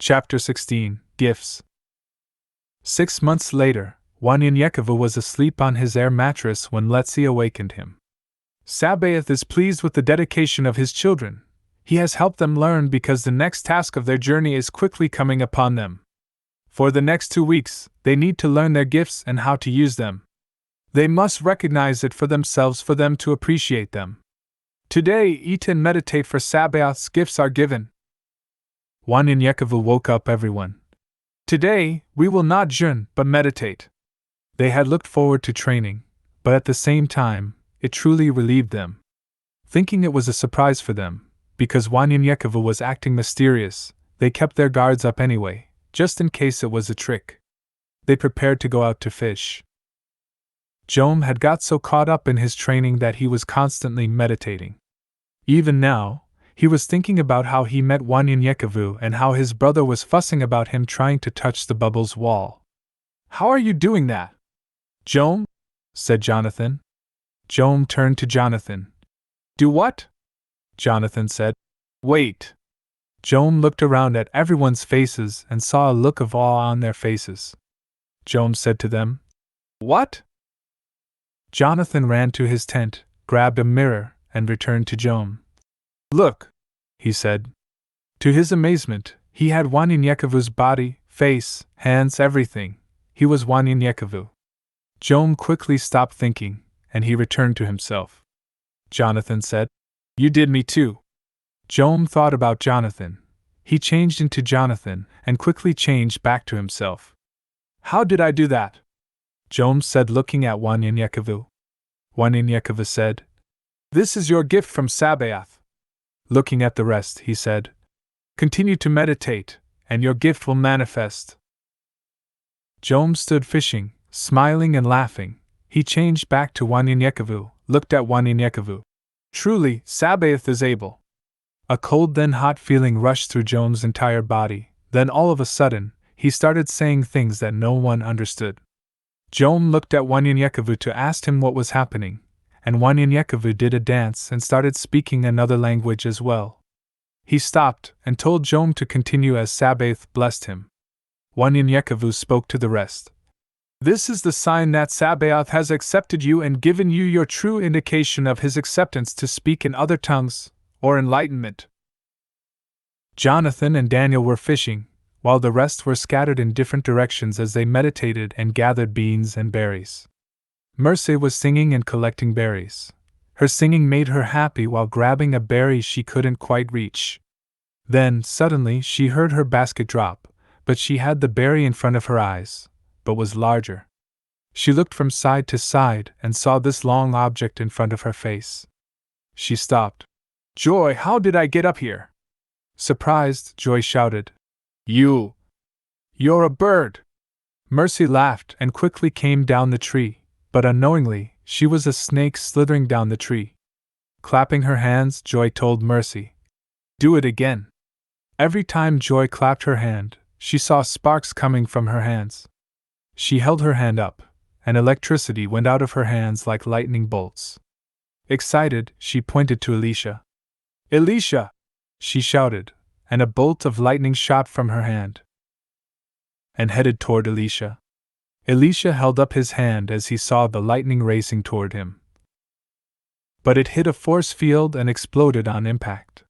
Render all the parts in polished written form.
Chapter 16 Gifts. 6 months later, Wanyanyekevu was asleep on his air mattress when Letzi awakened him. Sabaoth is pleased with the dedication of his children. He has helped them learn because the next task of their journey is quickly coming upon them. For the next 2 weeks, they need to learn their gifts and how to use them. They must recognize it for themselves for them to appreciate them. Today, eat and meditate, for Sabaoth's gifts are given. Wanyanyekevu woke up everyone. Today, we will not journey, but meditate. They had looked forward to training, but at the same time, it truly relieved them. Thinking it was a surprise for them, because Wanyanyekevu was acting mysterious, they kept their guards up anyway, just in case it was a trick. They prepared to go out to fish. Jom had got so caught up in his training that he was constantly meditating. Even now, he was thinking about how he met Wanyanyekevu and how his brother was fussing about him trying to touch the bubble's wall. "How are you doing that, Jom?" said Jonathan. Jom turned to Jonathan. "Do what?" Jonathan said. "Wait." Jom looked around at everyone's faces and saw a look of awe on their faces. Jom said to them, "What?" Jonathan ran to his tent, grabbed a mirror, and returned to Jom. "Look," he said. To his amazement, he had Wanyanyekevu's body, face, hands, everything. He was Wanyanyekevu. Jom quickly stopped thinking, and he returned to himself. Jonathan said, "You did me too." Jom thought about Jonathan. He changed into Jonathan, and quickly changed back to himself. "How did I do that?" Jom said, looking at Wanyanyekevu. Wanyanyekevu said, "This is your gift from Sabaoth." Looking at the rest, he said, "Continue to meditate, and your gift will manifest." Jom stood fishing, smiling and laughing. He changed back to Wanyanyekevu, looked at Wanyanyekevu. Truly, Sabaoth is able. A cold then hot feeling rushed through Jom's entire body. Then all of a sudden, he started saying things that no one understood. Jom looked at Wanyanyekevu to ask him what was happening, and Wanyanyekevu did a dance and started speaking another language as well. He stopped and told Jom to continue as Sabaoth blessed him. Wanyanyekevu spoke to the rest. "This is the sign that Sabaoth has accepted you and given you your true indication of his acceptance to speak in other tongues, or enlightenment." Jonathan and Daniel were fishing, while the rest were scattered in different directions as they meditated and gathered beans and berries. Mercy was singing and collecting berries. Her singing made her happy while grabbing a berry she couldn't quite reach. Then, suddenly, she heard her basket drop, but she had the berry in front of her eyes, but was larger. She looked from side to side and saw this long object in front of her face. She stopped. "Joy, how did I get up here?" Surprised, Joy shouted, You're a bird!" Mercy laughed and quickly came down the tree, but unknowingly, she was a snake slithering down the tree. Clapping her hands, Joy told Mercy, "Do it again." Every time Joy clapped her hand, she saw sparks coming from her hands. She held her hand up, and electricity went out of her hands like lightning bolts. Excited, she pointed to Elisha. "Elisha!" she shouted, and a bolt of lightning shot from her hand and headed toward Elisha. Elisha held up his hand as he saw the lightning racing toward him. But it hit a force field and exploded on impact.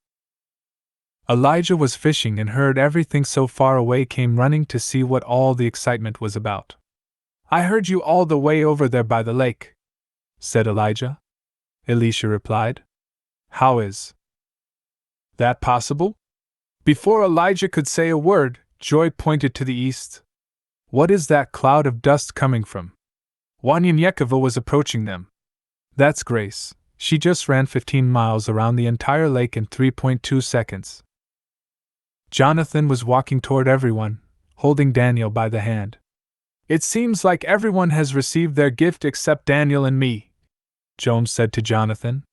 Elijah was fishing and heard everything so far away, came running to see what all the excitement was about. "I heard you all the way over there by the lake," said Elijah. Elisha replied, "How is that possible?" Before Elijah could say a word, Joy pointed to the east. "What is that cloud of dust coming from?" Wanyanyekevu was approaching them. "That's Grace. She just ran 15 miles around the entire lake in 3.2 seconds. Jonathan was walking toward everyone, holding Daniel by the hand. "It seems like everyone has received their gift except Daniel and me," Jom said to Jonathan.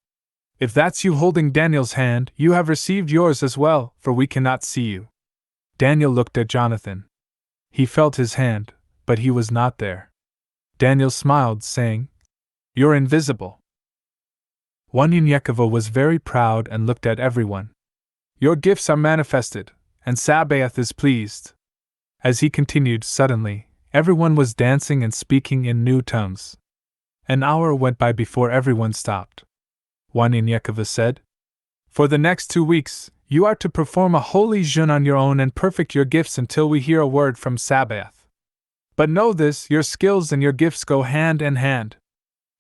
"If that's you holding Daniel's hand, you have received yours as well, for we cannot see you." Daniel looked at Jonathan. He felt his hand, but he was not there. Daniel smiled, saying, "You're invisible." Wanyanyekevu was very proud and looked at everyone. "Your gifts are manifested, and Sabaoth is pleased." As he continued, suddenly, everyone was dancing and speaking in new tongues. An hour went by before everyone stopped. One in Yekova said, "For the next 2 weeks, you are to perform a holy jeûne on your own and perfect your gifts until we hear a word from Sabaoth. But know this, your skills and your gifts go hand in hand.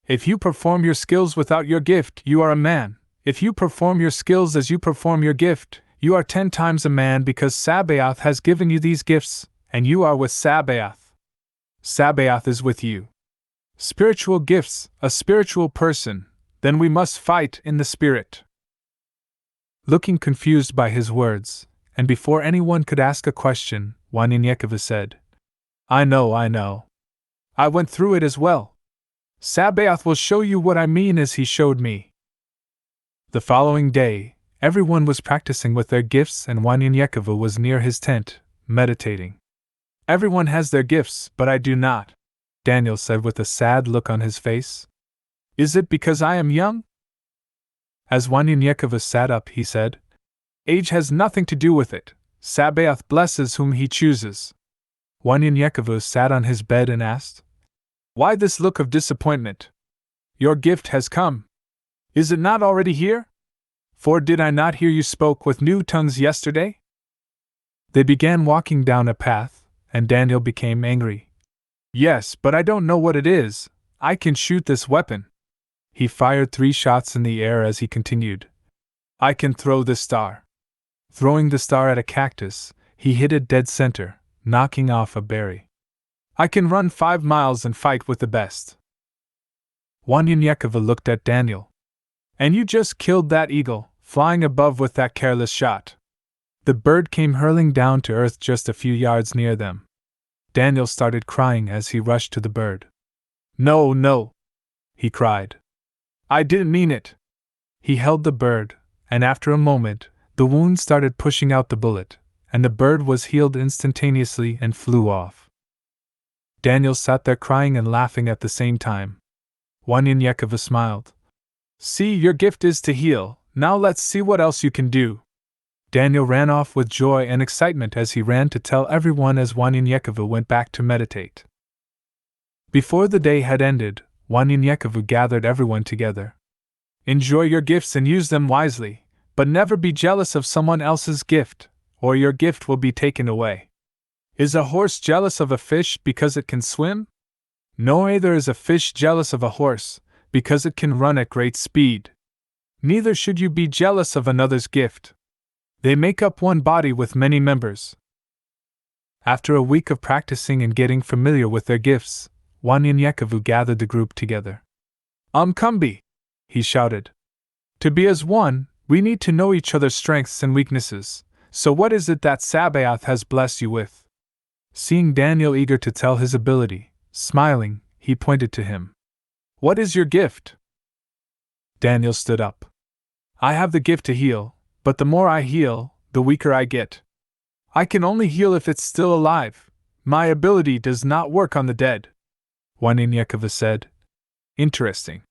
If you perform your skills without your gift, you are a man. If you perform your skills as you perform your gift, you are 10 times a man because Sabaoth has given you these gifts, and you are with Sabaoth. Sabaoth is with you. Spiritual gifts, a spiritual person, then we must fight in the spirit." Looking confused by his words, and before anyone could ask a question, One in Yekova said, I know. I went through it as well. Sabaoth will show you what I mean as he showed me." The following day, everyone was practicing with their gifts and One in Yekova was near his tent, meditating. "Everyone has their gifts, but I do not," Daniel said with a sad look on his face. "Is it because I am young?" As One in Yekova sat up, he said, "Age has nothing to do with it. Sabaoth blesses whom he chooses." One in Yekova sat on his bed and asked, "Why this look of disappointment? Your gift has come. Is it not already here? For did I not hear you spoke with new tongues yesterday?" They began walking down a path, and Daniel became angry. "Yes, but I don't know what it is. I can shoot this weapon." He fired 3 shots in the air as he continued, "I can throw this star." Throwing the star at a cactus, he hit it dead center, knocking off a berry. "I can run 5 miles and fight with the best." One in Yekova looked at Daniel. "And you just killed that eagle, flying above with that careless shot." The bird came hurling down to earth just a few yards near them. Daniel started crying as he rushed to the bird. No, he cried. "I didn't mean it." He held the bird, and after a moment, the wound started pushing out the bullet, and the bird was healed instantaneously and flew off. Daniel sat there crying and laughing at the same time. One in Yekova smiled. "See, your gift is to heal, now let's see what else you can do." Daniel ran off with joy and excitement as he ran to tell everyone as One in Yekova went back to meditate. Before the day had ended, One in Yekova gathered everyone together. "Enjoy your gifts and use them wisely, but never be jealous of someone else's gift, or your gift will be taken away. Is a horse jealous of a fish because it can swim? No, neither is a fish jealous of a horse, because it can run at great speed. Neither should you be jealous of another's gift. They make up one body with many members." After a week of practicing and getting familiar with their gifts, One in Yekova gathered the group together. "Kumbi," he shouted. "To be as one, we need to know each other's strengths and weaknesses, so what is it that Sabaoth has blessed you with?" Seeing Daniel eager to tell his ability, smiling, he pointed to him. "What is your gift?" Daniel stood up. "I have the gift to heal, but the more I heal, the weaker I get. I can only heal if it's still alive. My ability does not work on the dead." One in Yekova said, "Interesting."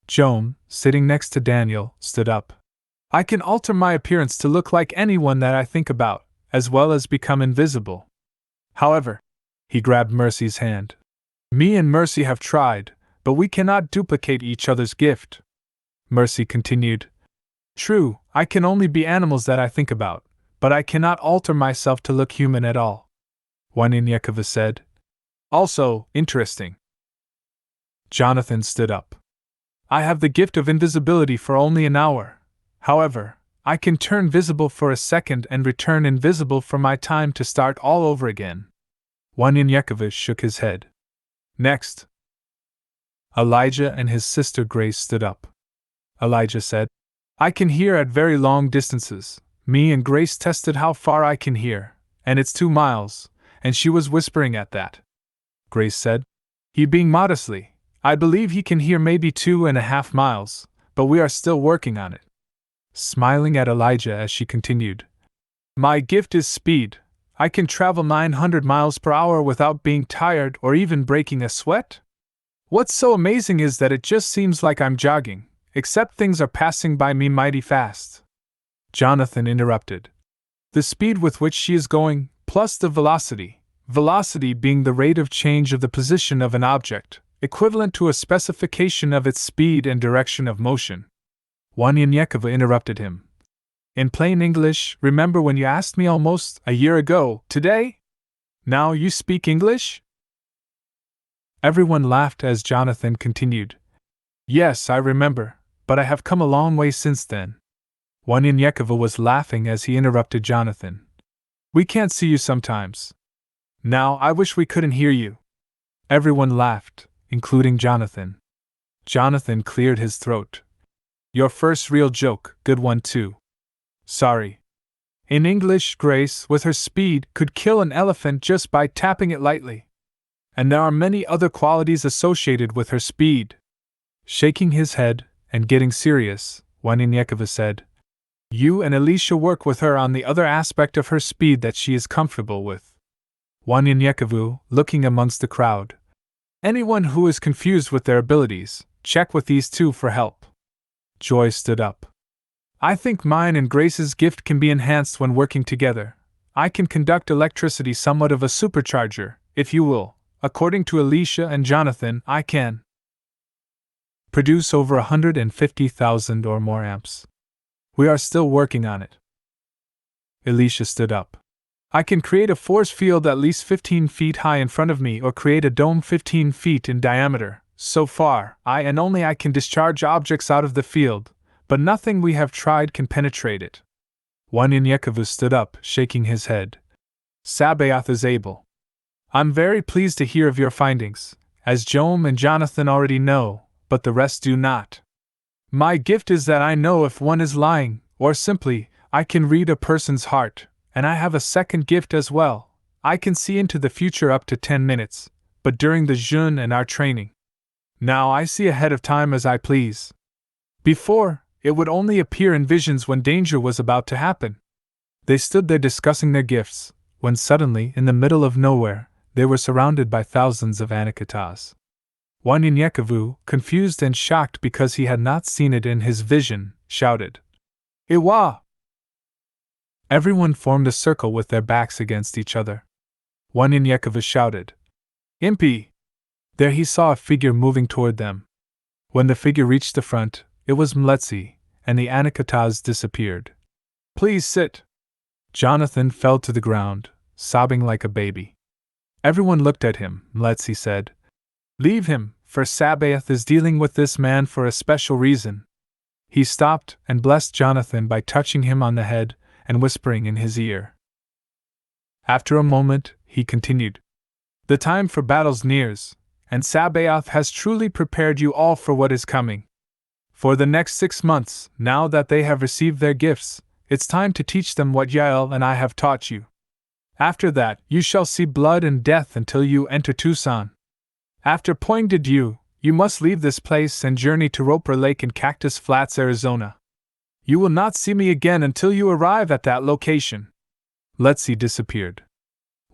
Joan, sitting next to Daniel, stood up. "I can alter my appearance to look like anyone that I think about, as well as become invisible. However," he grabbed Mercy's hand, "me and Mercy have tried, but we cannot duplicate each other's gift." Mercy continued, "True, I can only be animals that I think about, but I cannot alter myself to look human at all." One in Yekova said, "Also, interesting." Jonathan stood up. "I have the gift of invisibility for only an hour. However, I can turn visible for a second and return invisible for my time to start all over again." One in Yekova shook his head. Next, Elijah and his sister Grace stood up. Elijah said, "I can hear at very long distances. Me and Grace tested how far I can hear, and it's 2 miles, and she was whispering at that." Grace said, "He being modestly, I believe he can hear maybe 2.5 miles, but we are still working on it." Smiling at Elijah as she continued, "My gift is speed. I can travel 900 miles per hour without being tired or even breaking a sweat. What's so amazing is that it just seems like I'm jogging, except things are passing by me mighty fast." Jonathan interrupted, The speed with which she is going, plus the velocity, velocity being the rate of change of the position of an object, equivalent to a specification of its speed and direction of motion. Wanianyekova interrupted him. In plain English, remember when you asked me almost a year ago, today? Now you speak English? Everyone laughed as Jonathan continued. Yes, I remember, but I have come a long way since then. Wanianyekova was laughing as he interrupted Jonathan. We can't see you sometimes. Now I wish we couldn't hear you. Everyone laughed, including Jonathan. Jonathan cleared his throat. Your first real joke, good one too. Sorry. In English, Grace, with her speed, could kill an elephant just by tapping it lightly. And there are many other qualities associated with her speed. Shaking his head, and getting serious, Wanianyekova said, You and Alicia work with her on the other aspect of her speed that she is comfortable with. Wanianyekova, looking amongst the crowd. Anyone who is confused with their abilities, check with these two for help. Joy stood up. I think mine and Grace's gift can be enhanced when working together. I can conduct electricity somewhat of a supercharger, if you will. According to Alicia and Jonathan, I can produce over 150,000 or more amps. We are still working on it. Alicia stood up. I can create a force field at least 15 feet high in front of me or create a dome 15 feet in diameter. So far, I and only I can discharge objects out of the field, but nothing we have tried can penetrate it. Wanianyekova stood up, shaking his head. Sabaoth is able. I'm very pleased to hear of your findings, as Joam and Jonathan already know, but the rest do not. My gift is that I know if one is lying, or simply, I can read a person's heart, and I have a second gift as well. I can see into the future up to 10 minutes, but during the jeûne and our training. Now I see ahead of time as I please. Before, it would only appear in visions when danger was about to happen. They stood there discussing their gifts, when suddenly, in the middle of nowhere, they were surrounded by thousands of anakitas. Wanianyekova, confused and shocked because he had not seen it in his vision, shouted, Iwa! Everyone formed a circle with their backs against each other. Wanianyekova shouted, Impi! There he saw a figure moving toward them. When the figure reached the front, it was Mletsi, and the anakitas disappeared. Please sit! Jonathan fell to the ground, sobbing like a baby. Everyone looked at him. Mletsi said, Leave him, for Sabaoth is dealing with this man for a special reason. He stopped and blessed Jonathan by touching him on the head and whispering in his ear. After a moment, he continued, The time for battles nears, and Sabaoth has truly prepared you all for what is coming. For the next 6 months, now that they have received their gifts, it's time to teach them what Yael and I have taught you. After that, you shall see blood and death until you enter Tucson. After Pointe de Dieu, you must leave this place and journey to Roper Lake in Cactus Flats, Arizona. You will not see me again until you arrive at that location. Letzi disappeared.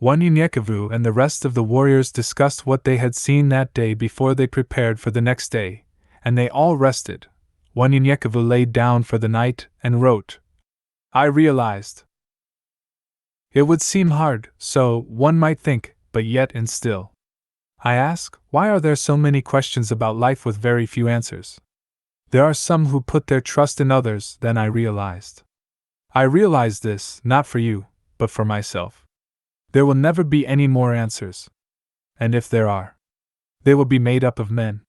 Wanianyekova and the rest of the warriors discussed what they had seen that day before they prepared for the next day, and they all rested. Wanianyekova laid down for the night and wrote, I realized. It would seem hard, so one might think, but yet and still. I ask, why are there so many questions about life with very few answers? There are some who put their trust in others, then I realized. I realized this, not for you, but for myself. There will never be any more answers. And if there are, they will be made up of men.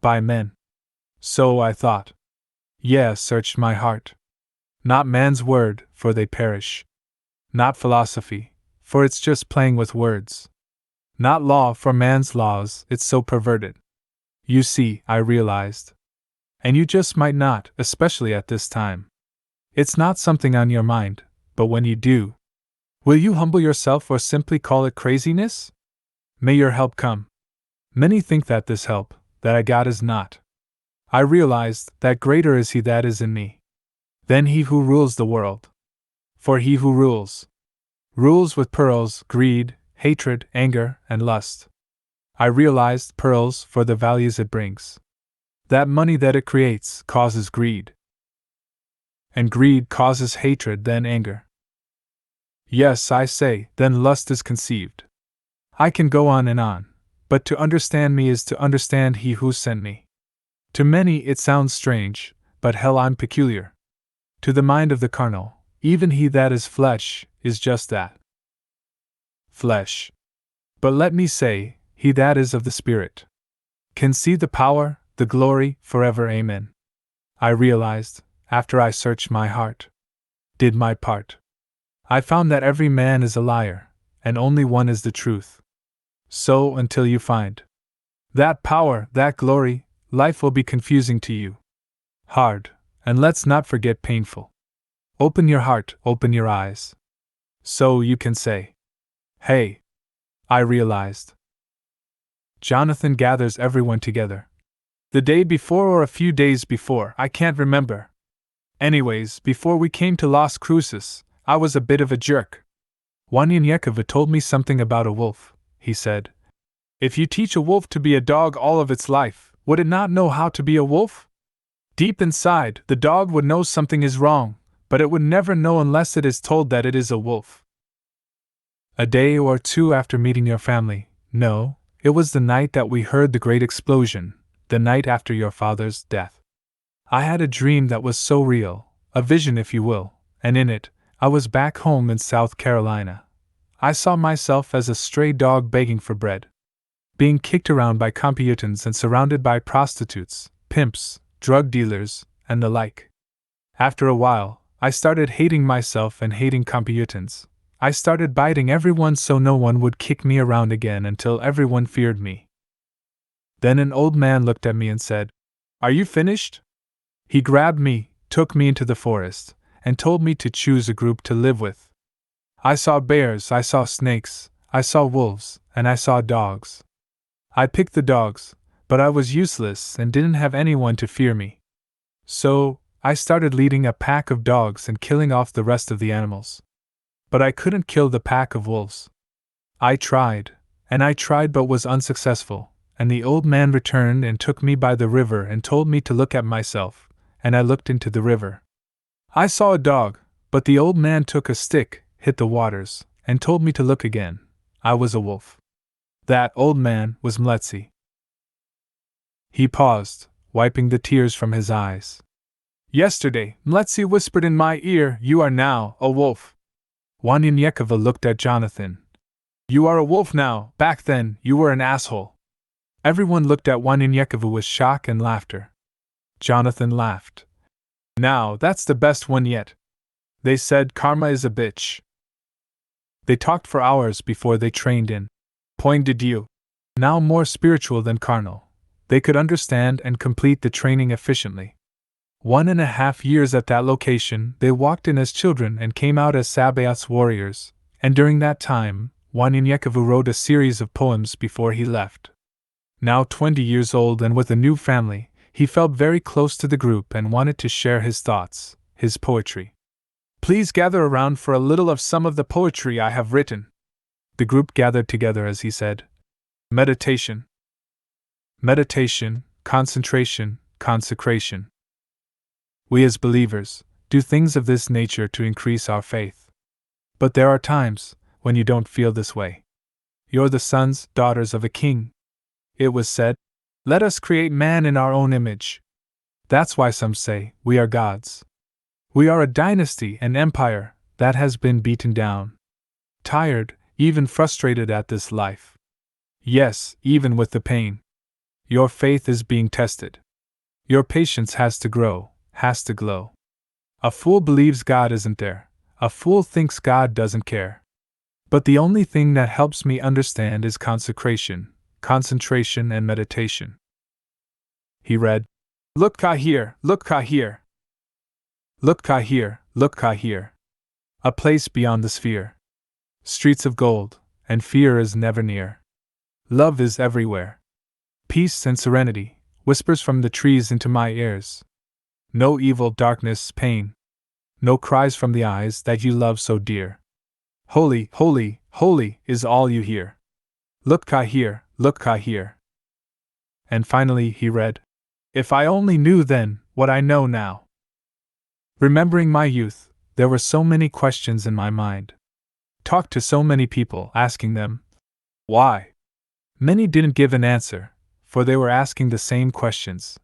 By men. So I thought. Searched my heart. Not man's word, for they perish. Not philosophy, for it's just playing with words. Not law, for man's laws, it's so perverted. You see, I realized. And you just might not, especially at this time. It's not something on your mind, but when you do, will you humble yourself or simply call it craziness? May your help come. Many think that this help, that I got is not. I realized that greater is he that is in me than he who rules the world. For he who rules with pearls, greed, hatred, anger, and lust. I realized pearls for the values it brings. That money that it creates causes greed. And greed causes hatred, then anger. Yes, I say, then lust is conceived. I can go on, but to understand me is to understand he who sent me. To many it sounds strange, but hell, I'm peculiar. To the mind of the carnal, even he that is flesh, is just that. Flesh. But let me say, he that is of the Spirit can see the power, the glory, forever. Amen. I realized, after I searched my heart, did my part. I found that every man is a liar, and only one is the truth. So, until you find that power, that glory, life will be confusing to you. Hard, and let's not forget painful. Open your heart, open your eyes. So you can say, hey, I realized. Jonathan gathers everyone together. The day before or a few days before, I can't remember. Anyways, before we came to Las Cruces, I was a bit of a jerk. Wanianyekova told me something about a wolf, he said. If you teach a wolf to be a dog all of its life, would it not know how to be a wolf? Deep inside, the dog would know something is wrong, but it would never know unless it is told that it is a wolf. A day or two after meeting your family, no, it was the night that we heard the great explosion, the night after your father's death. I had a dream that was so real, a vision if you will, and in it, I was back home in South Carolina. I saw myself as a stray dog begging for bread, being kicked around by computans and surrounded by prostitutes, pimps, drug dealers, and the like. After a while, I started hating myself and hating computans. I started biting everyone so no one would kick me around again until everyone feared me. Then an old man looked at me and said, "Are you finished?" He grabbed me, took me into the forest, and told me to choose a group to live with. I saw bears, I saw snakes, I saw wolves, and I saw dogs. I picked the dogs, but I was useless and didn't have anyone to fear me. So, I started leading a pack of dogs and killing off the rest of the animals. But I couldn't kill the pack of wolves. I tried but was unsuccessful, and the old man returned and took me by the river and told me to look at myself, and I looked into the river. I saw a dog, but the old man took a stick, hit the waters, and told me to look again. I was a wolf. That old man was Mletsi. He paused, wiping the tears from his eyes. Yesterday, Mletsi whispered in my ear, "You are now a wolf." Wanianyekova looked at Jonathan. "You are a wolf now, back then, you were an asshole." Everyone looked at Wanianyekova with shock and laughter. Jonathan laughed. "Now, that's the best one yet. They said karma is a bitch." They talked for hours before they trained in Point de Dieu. Now more spiritual than carnal, they could understand and complete the training efficiently. 1.5 years at that location, they walked in as children and came out as Sabaoth's warriors, and during that time, Wanianyekova wrote a series of poems before he left. Now 20 years old and with a new family, he felt very close to the group and wanted to share his thoughts, his poetry. "Please gather around for a little of some of the poetry I have written." The group gathered together as he said, "Meditation. Meditation, concentration, consecration. We as believers do things of this nature to increase our faith. But there are times when you don't feel this way. You're the sons, daughters of a king. It was said, 'Let us create man in our own image.' That's why some say we are gods. We are a dynasty, an empire that has been beaten down. Tired, even frustrated at this life. Yes, even with the pain. Your faith is being tested. Your patience has to grow, has to glow. A fool believes God isn't there. A fool thinks God doesn't care. But the only thing that helps me understand is consecration, concentration, and meditation." He read, "Look ka here, look ka here. Look ka here, look ka here. A place beyond the sphere. Streets of gold, and fear is never near. Love is everywhere. Peace and serenity, whispers from the trees into my ears. No evil, darkness, pain. No cries from the eyes that you love so dear. Holy, holy, holy is all you hear. Look ka here, look ka here." And finally he read, "If I only knew then what I know now." Remembering my youth, there were so many questions in my mind. talked to so many people, asking them, why? Many didn't give an answer, for they were asking the same questions.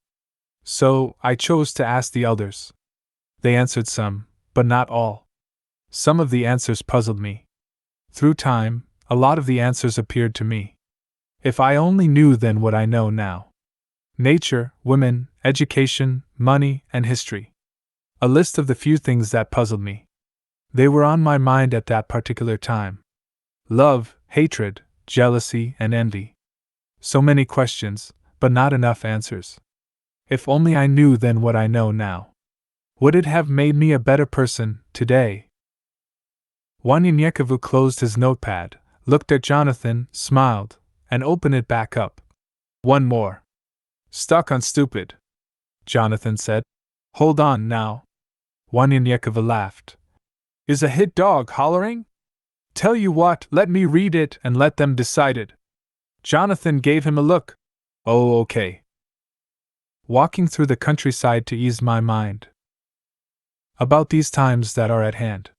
So, I chose to ask the others. They answered some, but not all. Some of the answers puzzled me. Through time, a lot of the answers appeared to me. If I only knew then what I know now. Nature, women, education, money, and history. A list of the few things that puzzled me. They were on my mind at that particular time. Love, hatred, jealousy, and envy. So many questions, but not enough answers. If only I knew then what I know now. Would it have made me a better person today? Wanyanyekevu closed his notepad, looked at Jonathan, smiled, and opened it back up. One more. Stuck on stupid, Jonathan said. Hold on now. Wanyanyekevu laughed. Is a hit dog hollering? Tell you what, let me read it and let them decide it. Jonathan gave him a look. Oh, okay. Walking through the countryside to ease my mind. About these times that are at hand.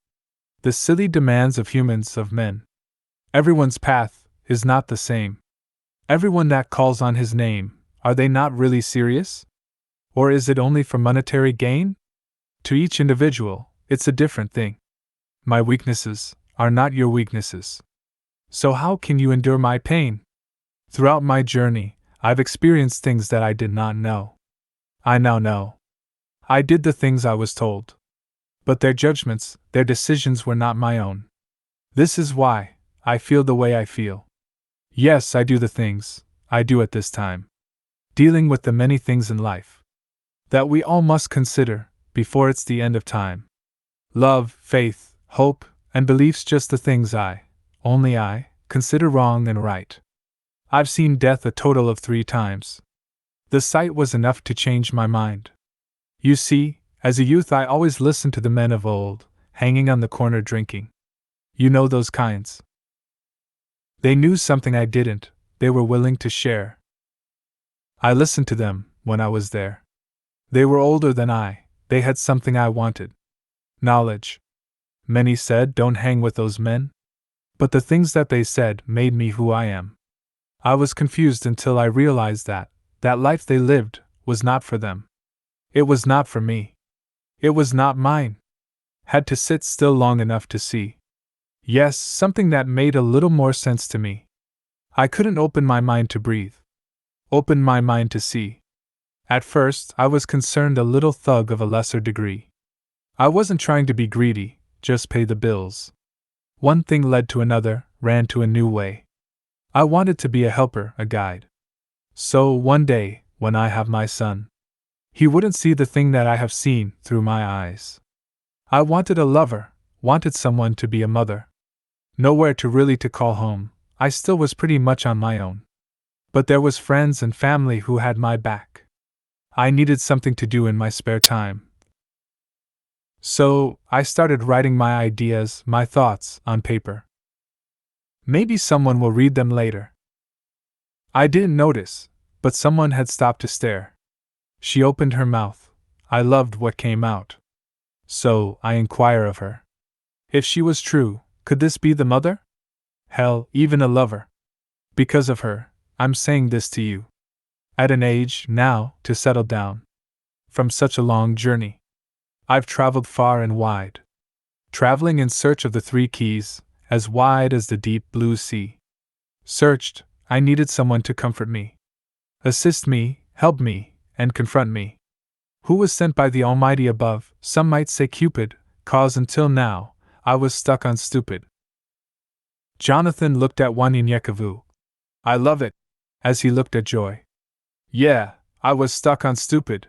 The silly demands of humans, of men. Everyone's path is not the same. Everyone that calls on his name, are they not really serious? Or is it only for monetary gain? To each individual, it's a different thing. My weaknesses are not your weaknesses. So how can you endure my pain? Throughout my journey, I've experienced things that I did not know. I now know. I did the things I was told. But their judgments, their decisions were not my own. This is why I feel the way I feel. Yes, I do the things I do at this time. Dealing with the many things in life that we all must consider before it's the end of time. Love, faith, hope, and beliefs, just the things only I, consider wrong and right. I've seen death a total of 3 times. The sight was enough to change my mind. You see, as a youth I always listened to the men of old, hanging on the corner drinking. You know those kinds. They knew something I didn't, they were willing to share. I listened to them when I was there. They were older than I, they had something I wanted. Knowledge. Many said, don't hang with those men. But the things that they said made me who I am. I was confused until I realized that life they lived was not for them. It was not for me. It was not mine. Had to sit still long enough to see. Yes, something that made a little more sense to me. I couldn't open my mind to breathe. Open my mind to see. At first, I was concerned a little thug of a lesser degree. I wasn't trying to be greedy, just pay the bills. One thing led to another, ran to a new way. I wanted to be a helper, a guide. So, one day, when I have my son, he wouldn't see the thing that I have seen through my eyes. I wanted a lover, wanted someone to be a mother. Nowhere to really to call home, I still was pretty much on my own. But there was friends and family who had my back. I needed something to do in my spare time. So, I started writing my ideas, my thoughts, on paper. Maybe someone will read them later. I didn't notice, but someone had stopped to stare. She opened her mouth. I loved what came out. So, I inquire of her. If she was true, could this be the mother? Hell, even a lover. Because of her, I'm saying this to you. At an age, now, to settle down. From such a long journey. I've traveled far and wide. Traveling in search of the 3 keys, as wide as the deep blue sea. Searched, I needed someone to comfort me. Assist me, help me, and confront me. Who was sent by the Almighty above, some might say Cupid, cause until now, I was stuck on stupid. Jonathan looked at Wanyanyekevu. I love it. As he looked at Joy. Yeah, I was stuck on stupid.